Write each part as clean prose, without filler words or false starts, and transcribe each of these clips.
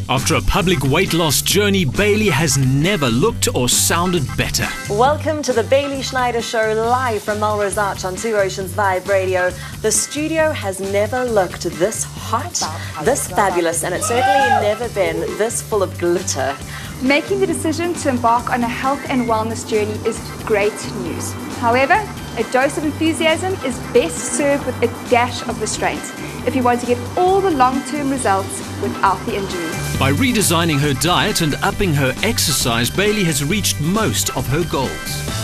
After a public weight loss journey, Bailey has never looked or sounded better. Welcome to the Bailey Schneider Show, live from Melrose Arch on Two Oceans Vibe Radio. The studio has never looked this hot, this fabulous, and it's certainly never been this full of glitter. Making the decision to embark on a health and wellness journey is great news. However, a dose of enthusiasm is best served with a dash of restraint if you want to get all the long-term results without the injury. By redesigning her diet and upping her exercise, Bailey has reached most of her goals.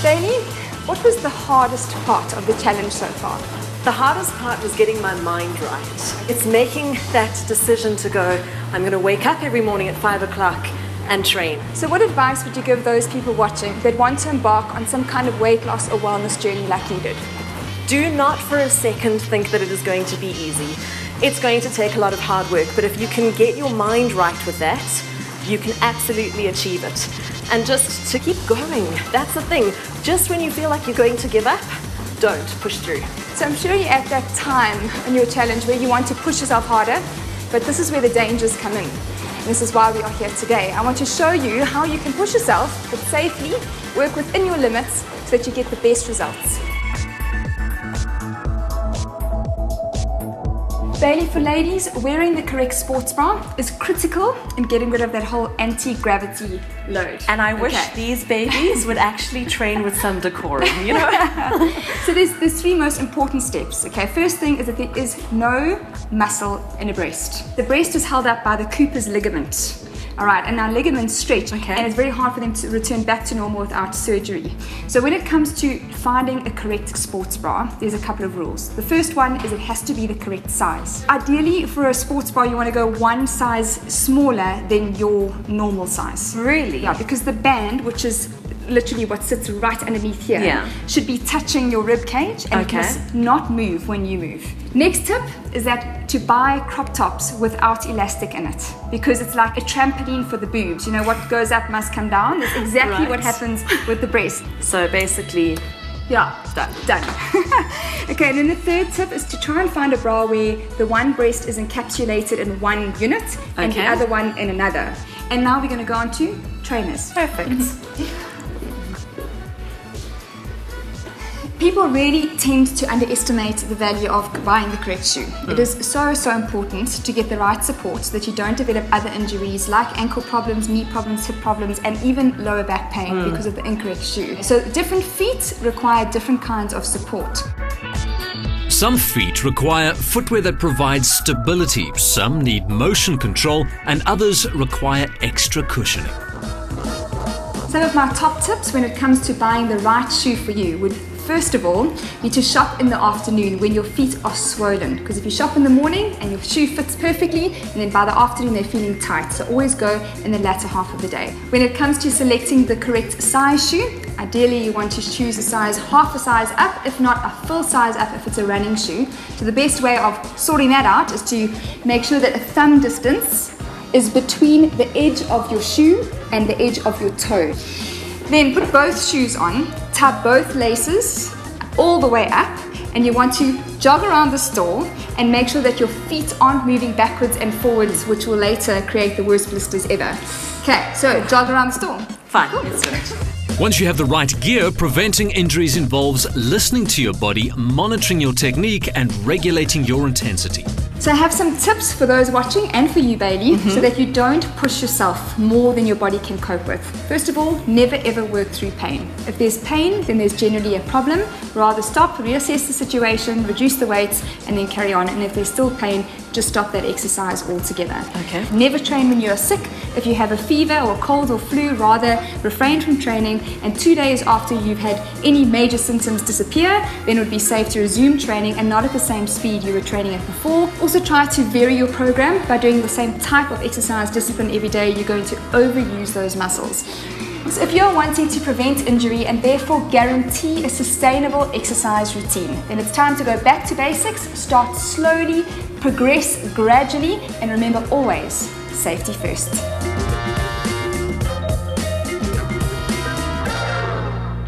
Bailey, what was the hardest part of the challenge so far? The hardest part was getting my mind right. It's making that decision to go, I'm going to wake up every morning at 5 o'clock and train. So what advice would you give those people watching that want to embark on some kind of weight loss or wellness journey like you did? Do not for a second think that it is going to be easy. It's going to take a lot of hard work, but if you can get your mind right with that, you can absolutely achieve it. And just to keep going, that's the thing. Just when you feel like you're going to give up, don't push through. So I'm sure you're at that time in your challenge where you want to push yourself harder, but this is where the dangers come in. And this is why we are here today. I want to show you how you can push yourself, but safely, work within your limits so that you get the best results. Bailey, for ladies, wearing the correct sports bra is critical in getting rid of that whole anti-gravity load. And I wish these babies would actually train with some decorum, you know? So there's three most important steps, okay? First thing is that there is no muscle in a breast. The breast is held up by the Cooper's ligament. All right, and our ligaments stretch, and it's very hard for them to return back to normal without surgery. So when it comes to finding a correct sports bra, there's a couple of rules. The first one is it has to be the correct size. Ideally, for a sports bra, you want to go one size smaller than your normal size. Really? Yeah, because the band, which is literally what sits right underneath here, should be touching your rib cage, and it must not move when you move. Next tip is that to buy crop tops without elastic in it, because it's like a trampoline for the boobs. You know, what goes up must come down. That's exactly what happens with the breast. So basically, done. Okay, and then the third tip is to try and find a bra where the one breast is encapsulated in one unit and the other one in another. And now we're going to go on to trainers. Perfect. People really tend to underestimate the value of buying the correct shoe. It is so important to get the right support so that you don't develop other injuries like ankle problems, knee problems, hip problems, and even lower back pain because of the incorrect shoe. So different feet require different kinds of support. Some feet require footwear that provides stability, some need motion control, and others require extra cushioning. Some of my top tips when it comes to buying the right shoe for you would first of all be to shop in the afternoon when your feet are swollen, because if you shop in the morning and your shoe fits perfectly, and then by the afternoon they're feeling tight, so always go in the latter half of the day. When it comes to selecting the correct size shoe, ideally you want to choose a size half a size up, if not a full size up if it's a running shoe. So the best way of sorting that out is to make sure that a thumb distance is between the edge of your shoe and the edge of your toe. Then put both shoes on, tie both laces all the way up, and you want to jog around the store and make sure that your feet aren't moving backwards and forwards, which will later create the worst blisters ever. Okay, so jog around the store. Fine, let's do it. Once you have the right gear, preventing injuries involves listening to your body, monitoring your technique, and regulating your intensity. So I have some tips for those watching and for you, Bailey, so that you don't push yourself more than your body can cope with. First of all, never ever work through pain. If there's pain, then there's generally a problem. Rather stop, reassess the situation, reduce the weights, and then carry on. And if there's still pain, just stop that exercise altogether. Okay. Never train when you are sick. If you have a fever or cold or flu, rather refrain from training, and 2 days after you've had any major symptoms disappear, then it would be safe to resume training and not at the same speed you were training at before. Also try to vary your program. By doing the same type of exercise discipline every day, you're going to overuse those muscles. So if you're wanting to prevent injury and therefore guarantee a sustainable exercise routine, then it's time to go back to basics, start slowly, progress gradually, and remember always, safety first.